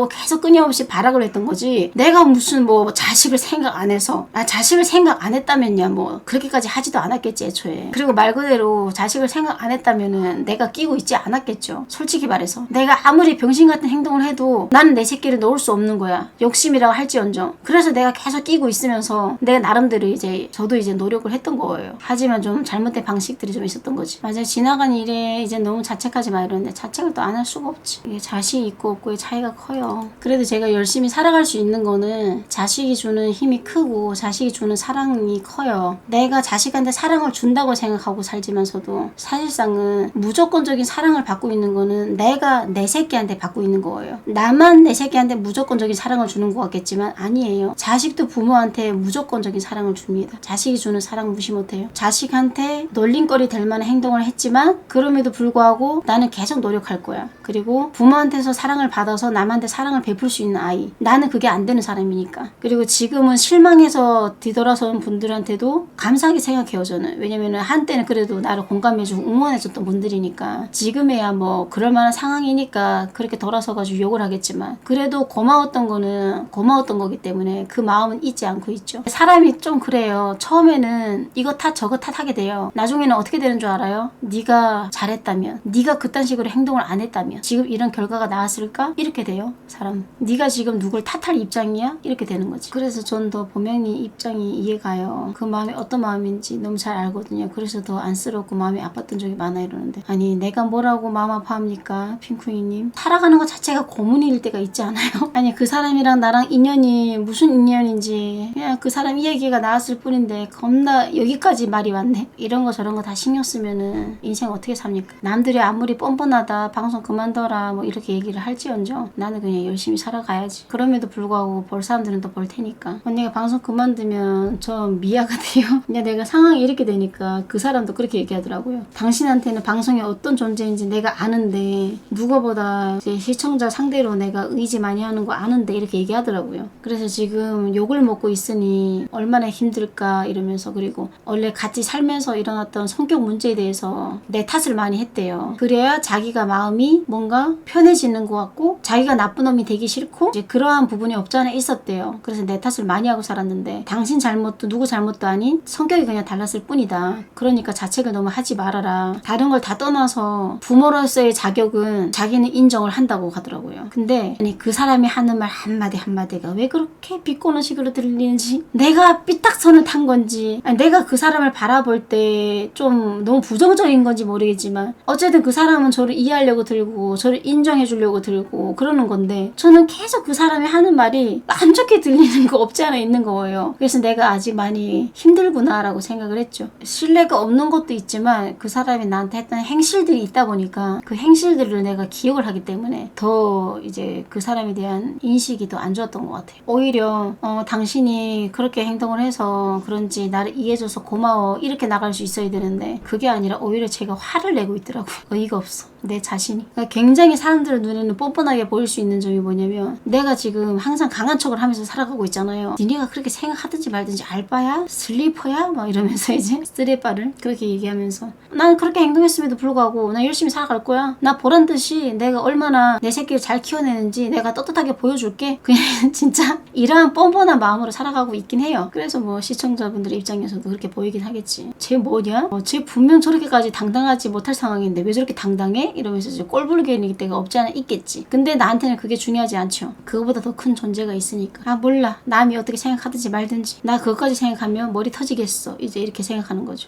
계속 끊임없이 발악을 했던 거지. 내가 무슨 뭐 자식을 생각 안 해서 자식을 생각 안 했다면야 뭐 그렇게까지 하지도 않았겠지 애초에. 그리고 말 그대로 자식을 생각 안 했다면은 내가 끼고 있지 않았겠죠. 솔직히 말해서 내가 아무리 병신 같은 행동을 해도 나는 내 새끼를 놓을 수 없는 거야. 욕심이라고 할지언정. 그래서 내가 계속 끼고 있으면서 내가 나름대로 이제 저도 이제 노력을 했던 거예요. 하지만 좀 잘못된 방식들이 좀 있었던 거지. 맞아요. 지나간 일에 이제 너무 자책하지 마 이러는데 자책을 또 안 할 수가 없지. 이게 자식이 있고 없고의 차이가 커요. 그래도 제가 열심히 살아갈 수 있는 거는 자식이 주는 힘이 크고 자식이 주는 사랑이 커요. 내가 자식한테 사랑을 준다고 생각하고 살지면서도 사실상은 무조건적인 사랑을 받고 있는 거는 내가 내 새끼한테 받고 있는 거예요. 나만 내 새끼한테 무조건적인 사랑을 주는 것 같겠지만 아니에요. 자식도 부모한테 무조건적인 사랑을 줍니다. 자식이 주는 사랑 무시 못해요. 자식한테 놀림거리 될 만한 행동을 했지만 그럼에도 불구하고 나는 계속 노력할 거야. 그리고 부모한테서 사랑을 받아서 남한테 사랑을 베풀 수 있는 아이. 나는 그게 안 되는 사람이니까. 그리고 지금은 실망해서 뒤돌아서는 분들한테도 감사하게 생각해요 저는. 왜냐면은 한때는 그래도 나를 공감해주고 응원해줬던 분들이니까. 지금에야 뭐 그럴 만한 상황이니까 그렇게 돌아서가지고 욕을 하겠지만 그래도 고마웠던 거는 고마웠던 거기 때문에 그 마음은 잊지 않고 있죠. 사람이 좀 그래요. 처음에는 이거 탓 저거 탓 하게 돼요. 나중에는 어떻게 되는 줄 알아요? 네가 잘했다면, 네가 그딴 식으로 행동을 안 했다면 지금 이런 결과가 나왔을까? 이렇게 돼요. 사람. 네가 지금 누굴 탓할 입장이야? 이렇게 되는 거지. 그래서 전 더 보명이 입장이 이해가요. 그 마음이 어떤 마음인지 너무 잘 알거든요. 그래서 더 안쓰럽고 마음이 아팠던 적이 많아 이러는데 아니 내가 뭐라고 마음 아파합니까? 핑크이님. 살아가는 것 자체가 고문일 때가 있지 않아요? 아니 그 사람이랑 나랑 인연이 무슨 인연인지 그냥 그 사람 이야기가 나왔을 뿐인데 겁나 여기까지 말이 왔네. 이런 거 저런 거 다 신경 쓰면은 인생 어떻게 삽니까? 남들이 아무리 뻔뻔하다 방송 그만둬라 뭐 이렇게 얘기를 할지언정 나는 그냥 열심히 살아가야지. 그럼에도 불구하고 볼 사람들은 또 볼 테니까. 언니가 방송 그만두면 저 미아가 돼요. 그냥 내가 상황이 이렇게 되니까 그 사람도 그렇게 얘기하더라고요. 당신한테는 방송이 어떤 존재인지 내가 아는데 누구보다 이제 시청자 상대로 내가 의지 많이 하는 거 아는데 이렇게 얘기하더라고요. 그래서 지금 욕을 먹고 있으니 얼마나 힘들까 이러면서 그리고 원래 같이 살면서 일어났던 성격 문제에 대해서 내 탓을 많이 했대요. 그래야 자기가 마음이 뭔가 편해지는 것 같고 자기가 나쁜 놈이 되기 싫고 이제 그러한 부분이 없지 않아 있었대요. 그래서 내 탓을 많이 하고 살았는데 당신 잘못도 누구 잘못도 아닌 성격이 그냥 달랐을 뿐이다. 그러니까 자책을 너무 하지 말아라. 다른 걸 다 떠나서 부모로서의 자격은 자기는 인정을 한다고 하더라고요. 근데 아니 그 사람이 하는 말 한마디 한마디가 왜 그렇게 비꼬는 식으로 들리는지 내가 삐딱선을 탄 건지 아니 내가 그 사람을 바라볼 때 좀 너무 부정적인 건지 모르겠지만 어쨌든 그 사람은 저를 이해하려고 들고 저를 인정해 주려고 들고 그러는 건데 저는 계속 그 사람이 하는 말이 안 좋게 들리는 거 없지 않아 있는 거예요. 그래서 내가 아직 많이 힘들구나 라고 생각을 했죠. 신뢰가 없는 것도 있지만 그 사람이 나한테 했던 행실들이 있다 보니까 그 행실들을 내가 기억을 하기 때문에 더 이제 그 사람에 대한 인식이 더 안 좋았던 것 같아요. 오히려 당신이 그렇게 행동을 해서 그런지 나를 이해해줘서 고마워 이렇게 나갈 수 있어야 되는데 그게 아니라 오히려 제가 화를 내고 있더라고요. 어이가 없어. 내 자신이. 그러니까 굉장히 사람들 눈에는 뻔뻔하게 보일 수 있는 점이 뭐냐면 내가 지금 항상 강한 척을 하면서 살아가고 있잖아요. 니네가 그렇게 생각하든지 말든지 알바야? 슬리퍼야? 막 이러면서 이제 쓰레빠를 그렇게 얘기하면서 난 그렇게 행동했음에도 불구하고 나 열심히 살아갈 거야. 나 보란 듯이 내가 얼마나 내 새끼를 잘 키워내는지 내가 떳떳하게 보여줄게. 그냥 진짜 이러한 뻔뻔한 마음으로 살아가고 있긴 해요. 그래서 뭐 시청자분들의 입장에서도 그렇게 보이긴 하겠지. 쟤 뭐냐? 쟤 분명 저렇게까지 당당하지 못할 상황인데 왜 저렇게 당당해? 이러면서 이제 꼴불견일 때가 없지 않아 있겠지. 근데 나한테는 그게 중요하지 않죠. 그거보다 더 큰 존재가 있으니까. 아 몰라. 남이 어떻게 생각하든지 말든지. 나 그것까지 생각하면 머리 터지겠어. 이제 이렇게 생각하는 거죠.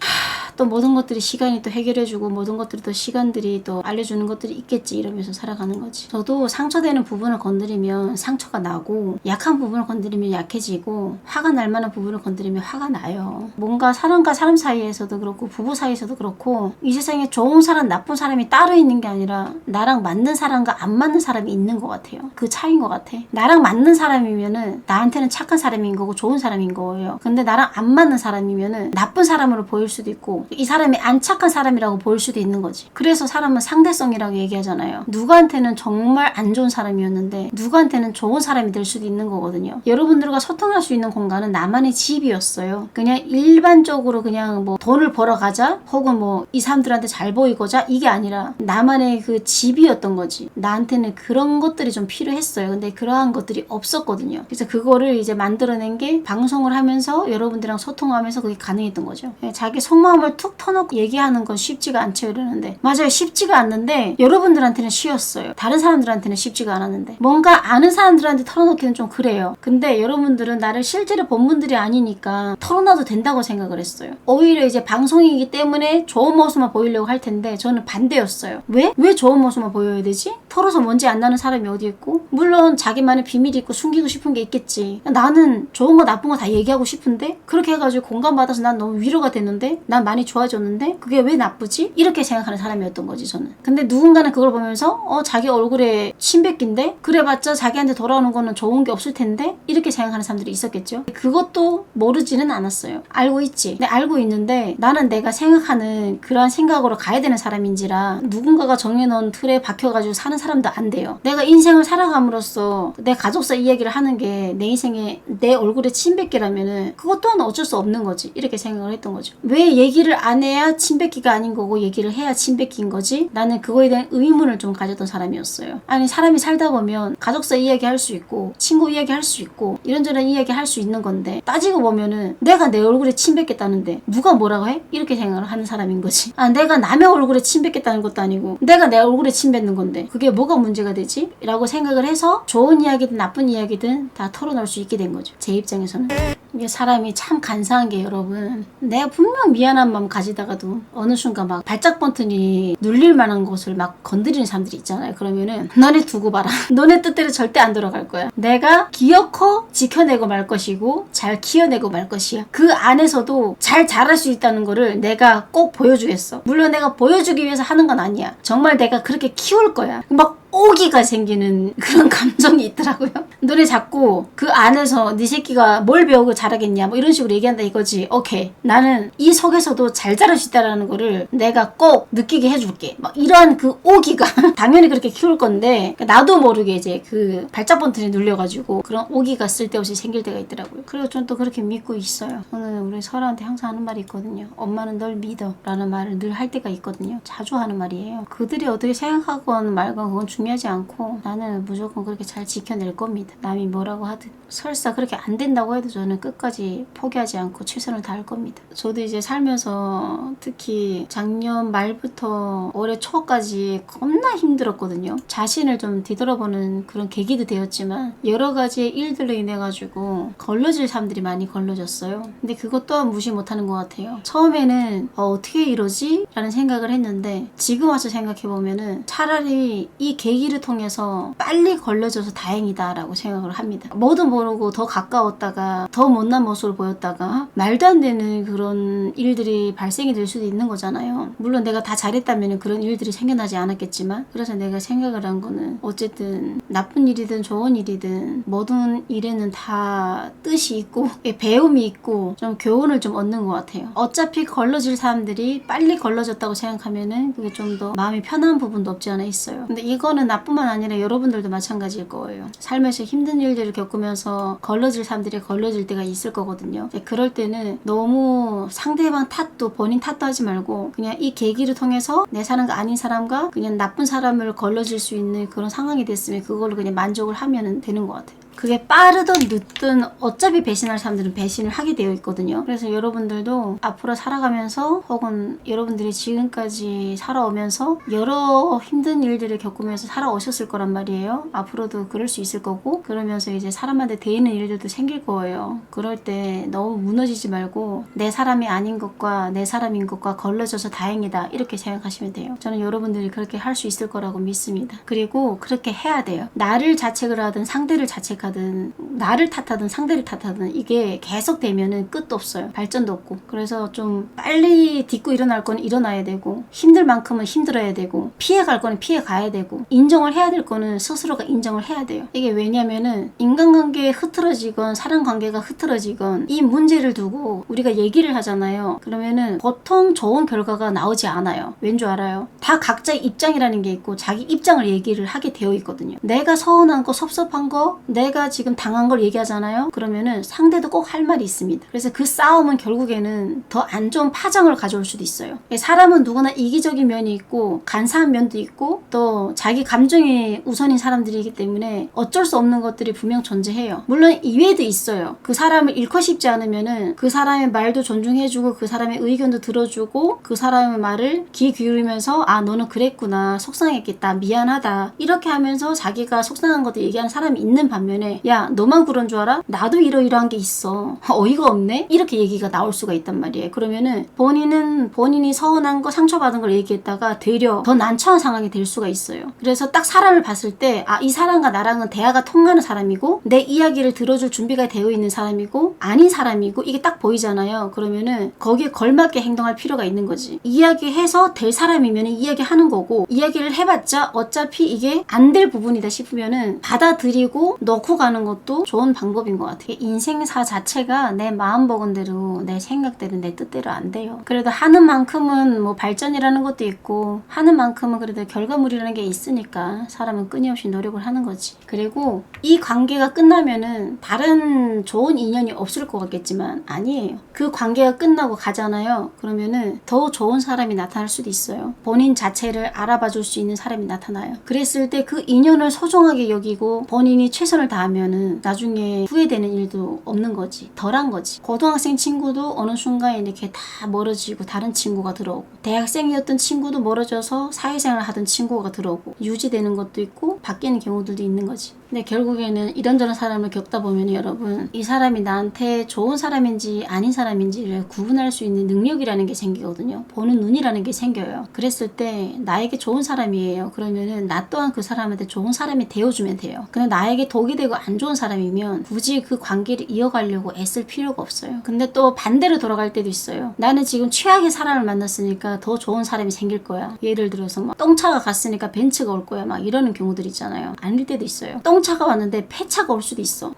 또 모든 것들이 시간이 또 해결해주고 모든 것들이 또 시간들이 또 알려주는 것들이 있겠지 이러면서 살아가는 거지. 저도 상처되는 부분을 건드리면 상처 상처가 나고, 약한 부분을 건드리면 약해지고, 화가 날 만한 부분을 건드리면 화가 나요. 뭔가 사람과 사람 사이에서도 그렇고 부부 사이에서도 그렇고, 이 세상에 좋은 사람 나쁜 사람이 따로 있는 게 아니라 나랑 맞는 사람과 안 맞는 사람이 있는 것 같아요. 그 차이인 것 같아. 나랑 맞는 사람이면은 나한테는 착한 사람인 거고 좋은 사람인 거예요. 근데 나랑 안 맞는 사람이면은 나쁜 사람으로 보일 수도 있고, 이 사람이 안 착한 사람이라고 보일 수도 있는 거지. 그래서 사람은 상대성이라고 얘기하잖아요. 누구한테는 정말 안 좋은 사람이었는데 누구한테는 좋은 사람이 될 수도 있는 거거든요. 여러분들과 소통할 수 있는 공간은 나만의 집이었어요. 그냥 일반적으로 그냥 뭐 돈을 벌어 가자, 혹은 뭐 이 사람들한테 잘 보이고자, 이게 아니라 나만의 그 집이었던 거지. 나한테는 그런 것들이 좀 필요했어요. 근데 그러한 것들이 없었거든요. 그래서 그거를 이제 만들어낸 게 방송을 하면서 여러분들이랑 소통하면서 그게 가능했던 거죠. 자기 속마음을 툭 터놓고 얘기하는 건 쉽지가 않죠, 이러는데. 맞아요, 쉽지가 않는데 여러분들한테는 쉬웠어요. 다른 사람들한테는 쉽지가 않았는데. 뭔가 아는 사람들한테 털어놓기는 좀 그래요. 근데 여러분들은 나를 실제로 본 분들이 아니니까 털어놔도 된다고 생각을 했어요. 오히려 이제 방송이기 때문에 좋은 모습만 보이려고 할 텐데 저는 반대였어요. 왜? 왜 좋은 모습만 보여야 되지? 털어서 먼지 안 나는 사람이 어디 있고, 물론 자기만의 비밀이 있고 숨기고 싶은 게 있겠지. 나는 좋은 거 나쁜 거 다 얘기하고 싶은데, 그렇게 해가지고 공감받아서 난 너무 위로가 됐는데, 난 많이 좋아졌는데 그게 왜 나쁘지? 이렇게 생각하는 사람이었던 거지, 저는. 근데 누군가는 그걸 보면서 자기 얼굴에 침 뱉긴데 그래봤자 자기한테 돌아오는 거는 좋은 게 없을 텐데, 이렇게 생각하는 사람들이 있었겠죠. 그것도 모르지는 않았어요. 알고 있지. 근데 알고 있는데 나는 내가 생각하는 그러한 생각으로 가야 되는 사람인지라 누군가가 정해놓은 틀에 박혀가지고 사는 사람도 안 돼요. 내가 인생을 살아감으로써 내 가족사 이야기를 하는 게 내 인생에 내 얼굴에 침 뱉기라면은 그것 또한 어쩔 수 없는 거지, 이렇게 생각을 했던 거죠. 왜 얘기를 안 해야 침 뱉기가 아닌 거고 얘기를 해야 침 뱉기인 거지? 나는 그거에 대한 의문을 좀 가졌던 사람이었어요. 아니, 사람이 살다 보면 가족사 이야기 할 수 있고 친구 이야기 할 수 있고 이런저런 이야기 할 수 있는 건데, 따지고 보면은 내가 내 얼굴에 침 뱉겠다는데 누가 뭐라고 해? 이렇게 생각을 하는 사람인 거지. 내가 남의 얼굴에 침 뱉겠다는 것도 아니고 내가 내 얼굴에 침 뱉는 건데 그게 뭐가 문제가 되지? 라고 생각을 해서 좋은 이야기든 나쁜 이야기든 다 털어놓을 수 있게 된 거죠, 제 입장에서는. 이게 사람이 참 간사한 게, 여러분, 내가 분명 미안한 마음 가지다가도 어느 순간 막 발작 버튼이 눌릴 만한 곳을 막 건드리는 사람들이 있잖아요. 그러면은 너네 두고 봐라. 너네 뜻대로 절대 안 돌아갈 거야. 내가 기어코 지켜내고 말 것이고 잘 키워내고 말 것이야. 그 안에서도 잘 자랄 수 있다는 거를 내가 꼭 보여주겠어. 물론 내가 보여주기 위해서 하는 건 아니야. 정말 내가 그렇게 키울 거야. 막 오기가 생기는 그런 감정이 있더라고요. 너네 자꾸 그 안에서 네 새끼가 뭘 배우고 자라겠냐 뭐 이런 식으로 얘기한다 이거지. 오케이, 나는 이 속에서도 잘 자랄 수 있다라는 거를 내가 꼭 느끼게 해줄게. 막 이러한 그 오기가 당연히 그렇게 키울 건데, 나도 모르게 이제 그 발작 버튼이 눌려가지고 그런 오기가 쓸데없이 생길 때가 있더라고요. 그리고 전 또 그렇게 믿고 있어요. 저는 우리 설아한테 항상 하는 말이 있거든요. 엄마는 널 믿어 라는 말을 늘 할 때가 있거든요. 자주 하는 말이에요. 그들이 어떻게 생각하건 말건 그건 중요하지 않고 나는 무조건 그렇게 잘 지켜낼 겁니다. 남이 뭐라고 하든. 설사 그렇게 안 된다고 해도 저는 끝까지 포기하지 않고 최선을 다할 겁니다. 저도 이제 살면서 특히 작년 말부터 올해 초까지 겁나 힘들었거든요. 자신을 좀 뒤돌아보는 그런 계기도 되었지만 여러 가지의 일들로 인해 가지고 걸러질 사람들이 많이 걸러졌어요. 근데 그것 또한 무시 못하는 것 같아요. 처음에는 어떻게 이러지? 라는 생각을 했는데 지금 와서 생각해보면은 차라리 이 계기를 통해서 빨리 걸러져서 다행이다 라고 생각을 합니다. 뭐도 모르고 더 가까웠다가 더 못난 모습을 보였다가 말도 안 되는 그런 일들이 발생이 될 수도 있는 거잖아요. 물론 내가 다 잘했다면 그런 일들이 생겨나지 않았겠지만, 그래서 내가 생각을 한 거는 어쨌든 나쁜 일이든 좋은 일이든 모든 일에는 다 뜻이 있고 배움이 있고 좀 교훈을 좀 얻는 것 같아요. 어차피 걸러질 사람들이 빨리 걸러졌다고 생각하면은 그게 좀 더 마음이 편한 부분도 없지 않아 있어요. 근데 이거는 나뿐만 아니라 여러분들도 마찬가지일 거예요. 삶에서 힘든 일들을 겪으면서 걸러질 사람들이 걸러질 때가 있을 거거든요. 그럴 때는 너무 상대방 탓도 본인 탓도 하지 말고 그냥 이 계기를 통해서 내 사는 거 아닌 사람과 그냥 나쁜 사람을 걸러질 수 있는 그런 상황이 됐으면 그걸로 그냥 만족을 하면 되는 것 같아요. 그게 빠르든 늦든 어차피 배신할 사람들은 배신을 하게 되어 있거든요. 그래서 여러분들도 앞으로 살아가면서 혹은 여러분들이 지금까지 살아오면서 여러 힘든 일들을 겪으면서 살아오셨을 거란 말이에요. 앞으로도 그럴 수 있을 거고, 그러면서 이제 사람한테 대이는 일들도 생길 거예요. 그럴 때 너무 무너지지 말고 내 사람이 아닌 것과 내 사람인 것과 걸러져서 다행이다 이렇게 생각하시면 돼요. 저는 여러분들이 그렇게 할 수 있을 거라고 믿습니다. 그리고 그렇게 해야 돼요. 나를 자책을 하든 상대를 자책하든 나를 탓하든 상대를 탓하든 이게 계속 되면은 끝도 없어요. 발전도 없고. 그래서 좀 빨리 딛고 일어날 거는 일어나야 되고, 힘들 만큼은 힘들어야 되고, 피해갈 거는 피해가야 되고, 인정을 해야 될 거는 스스로가 인정을 해야 돼요. 이게 왜냐면은 인간관계에 흐트러지건 사랑관계가 흐트러지건 이 문제를 두고 우리가 얘기를 하잖아요. 그러면은 보통 좋은 결과가 나오지 않아요. 왠 줄 알아요? 다 각자의 입장이라는 게 있고 자기 입장을 얘기를 하게 되어 있거든요. 내가 서운한 거, 섭섭한 거, 내가 지금 당한 걸 얘기하잖아요. 그러면은 상대도 꼭 할 말이 있습니다. 그래서 그 싸움은 결국에는 더 안 좋은 파장을 가져올 수도 있어요. 사람은 누구나 이기적인 면이 있고 간사한 면도 있고 또 자기 감정이 우선인 사람들이기 때문에 어쩔 수 없는 것들이 분명 존재해요. 물론 이외에도 있어요. 그 사람을 잃고 싶지 않으면은 그 사람의 말도 존중해주고 그 사람의 의견도 들어주고 그 사람의 말을 귀 기울이면서 아 너는 그랬구나, 속상했겠다, 미안하다 이렇게 하면서 자기가 속상한 것도 얘기하는 사람이 있는 반면에 야 너만 그런 줄 알아? 나도 이러이러한 게 있어. 어이가 없네? 이렇게 얘기가 나올 수가 있단 말이에요. 그러면은 본인은 본인이 서운한 거, 상처받은 걸 얘기했다가 되려 더 난처한 상황이 될 수가 있어요. 그래서 딱 사람을 봤을 때 아 이 사람과 나랑은 대화가 통하는 사람이고 내 이야기를 들어줄 준비가 되어 있는 사람이고 아닌 사람이고 이게 딱 보이잖아요. 그러면은 거기에 걸맞게 행동할 필요가 있는 거지. 이야기해서 될 사람이면 이야기하는 거고, 이야기를 해봤자 어차피 이게 안 될 부분이다 싶으면은 받아들이고 넣고 가는 것도 좋은 방법인 것 같아요. 인생사 자체가 내 마음 먹은 대로 내 생각대로 내 뜻대로 안 돼요. 그래도 하는 만큼은 뭐 발전이라는 것도 있고 하는 만큼은 그래도 결과물이라는 게 있으니까 사람은 끊임없이 노력을 하는 거지. 그리고 이 관계가 끝나면은 다른 좋은 인연이 없을 것 같겠지만 아니에요. 그 관계가 끝나고 가잖아요. 그러면은 더 좋은 사람이 나타날 수도 있어요. 본인 자체를 알아봐 줄 수 있는 사람이 나타나요. 그랬을 때 그 인연을 소중하게 여기고 본인이 최선을 다하면은 나중에 후회되는 일도 없는 거지. 덜한 거지. 고등학생 친구도 어느 순간에 이렇게 다 멀어지고 다른 친구가 들어오고, 대학생이었던 친구도 멀어져서 사회생활 하던 친구가 들어오고, 유지되는 것도 있고 바뀌는 경우들도 있는 거지. 근데 결국에는 이런저런 사람을 겪다 보면 여러분 이 사람이 나한테 좋은 사람인지 아닌 사람인지를 구분할 수 있는 능력이라는 게 생기거든요. 보는 눈이라는 게 생겨요. 그랬을 때 나에게 좋은 사람이에요. 그러면은 나 또한 그 사람한테 좋은 사람이 되어주면 돼요. 근데 나에게 독이 되고 안 좋은 사람이면 굳이 그 관계를 이어가려고 애쓸 필요가 없어요. 근데 또 반대로 돌아갈 때도 있어요. 나는 지금 최악의 사람을 만났으니까 더 좋은 사람이 생길 거야. 예를 들어서 막 똥차가 갔으니까 벤츠가 올 거야. 막 이러는 경우들 있잖아요. 아닐 때도 있어요. 똥차가 왔는데 폐차가 올 수도 있어.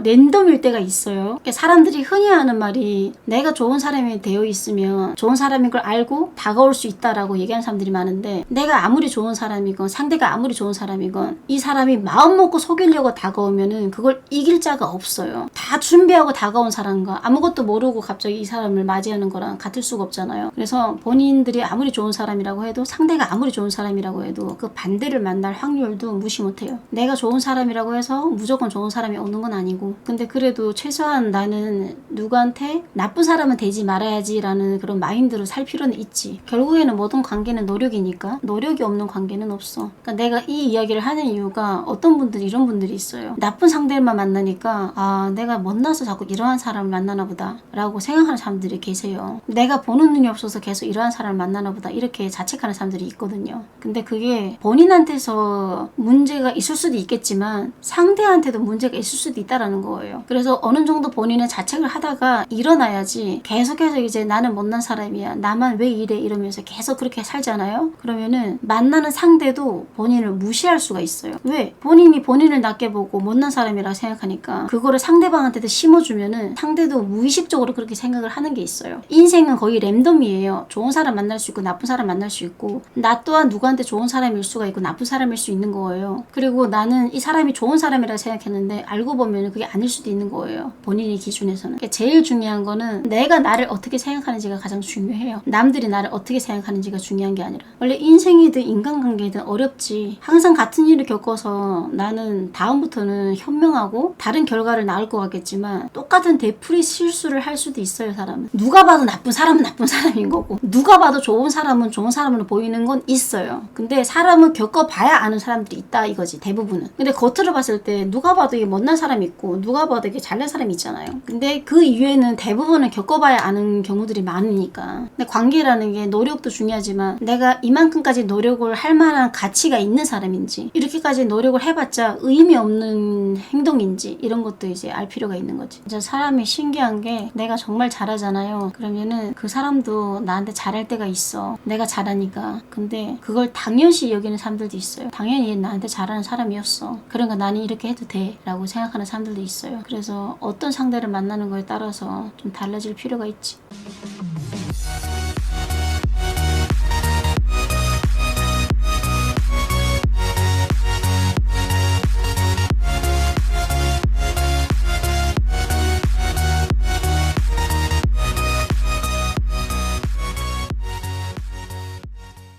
랜덤일 때가 있어요. 사람들이 흔히 하는 말이 내가 좋은 사람이 되어 있으면 좋은 사람인 걸 알고 다가올 수 있다라고 얘기하는 사람들이 많은데, 내가 아무리 좋은 사람이건 상대가 아무리 좋은 사람이건 이 사람이 마음 먹고 속이려고 다가오면은 그걸 이길 자가 없어요. 다 준비하고 다가온 사람과 아무것도 모르고 갑자기 이 사람을 맞이하는 거랑 같을 수가 없잖아요. 그래서 본인들이 아무리 좋은 사람이라고 해도 상대가 아무리 좋은 사람이라고 해도 그 반대를 만날 확률도 무시 못해요. 내가 좋은 사람이라고 해서 무조건 좋은 사람이 오는 건 아니고, 근데 그래도 최소한 나는 누구한테 나쁜 사람은 되지 말아야지 라는 그런 마인드로 살 필요는 있지. 결국에는 모든 관계는 노력이니까 노력이 없는 관계는 없어. 그러니까 내가 이 이야기를 하는 이유가 어떤 분들이 이런 분들이 있어요. 나쁜 상대만 만나니까 아 내가 못나서 자꾸 이러한 사람을 만나나 보다 라고 생각하는 사람들이 계세요. 내가 보는 눈이 없어서 계속 이러한 사람을 만나나 보다 이렇게 자책하는 사람들이 있거든요. 근데 그게 본인한테서 문제가 있을 수도 있겠지만 상대한테도 문제가 있을 수도 있다라는 거예요. 그래서 어느 정도 본인은 자책을 하다가 일어나야지 계속해서 이제 나는 못난 사람이야, 나만 왜 이래 이러면서 계속 그렇게 살잖아요. 그러면은 만나는 상대도 본인을 무시할 수가 있어요. 왜? 본인이 본인을 낮게 보고 못난 사람이라 생각하니까 그거를 상대방한테도 심어주면은 상대도 무의식적으로 그렇게 생각을 하는 게 있어요. 인생은 거의 랜덤이에요. 좋은 사람 만날 수 있고 나쁜 사람 만날 수 있고, 나 또한 누구한테 좋은 사람일 수가 있고 나쁜 사람일 수 있는 거예요. 그리고 나는 이 사람이 좋은 사람이라 생각했는데 알고 보면 있으면 그게 아닐 수도 있는 거예요. 본인의 기준에서는. 그러니까 제일 중요한 거는 내가 나를 어떻게 생각하는지가 가장 중요해요. 남들이 나를 어떻게 생각하는지가 중요한 게 아니라. 원래 인생이든 인간관계든 어렵지. 항상 같은 일을 겪어서 나는 다음부터는 현명하고 다른 결과를 낳을 것 같겠지만 똑같은 되풀이 실수를 할 수도 있어요. 사람은. 누가 봐도 나쁜 사람은 나쁜 사람인 거고 누가 봐도 좋은 사람은 좋은 사람으로 보이는 건 있어요. 근데 사람은 겪어봐야 아는 사람들이 있다 이거지. 대부분은. 근데 겉으로 봤을 때 누가 봐도 이게 못난 사람이 있고 누가 봐도 이게 잘난 사람이 있잖아요. 근데 그 이유에는 대부분은 겪어봐야 아는 경우들이 많으니까. 근데 관계라는 게 노력도 중요하지만 내가 이만큼까지 노력을 할 만한 가치가 있는 사람인지 이렇게까지 노력을 해봤자 의미 없는 행동인지 이런 것도 이제 알 필요가 있는 거지. 진짜 사람이 신기한 게 내가 정말 잘하잖아요. 그러면은 그 사람도 나한테 잘할 때가 있어. 내가 잘하니까. 근데 그걸 당연시 여기는 사람들도 있어요. 당연히 얘 나한테 잘하는 사람이었어. 그러니까 나는 이렇게 해도 돼 라고 생각하는 사람들도 있어요. 그래서 어떤 상대를 만나는 거에 따라서 좀 달라질 필요가 있지.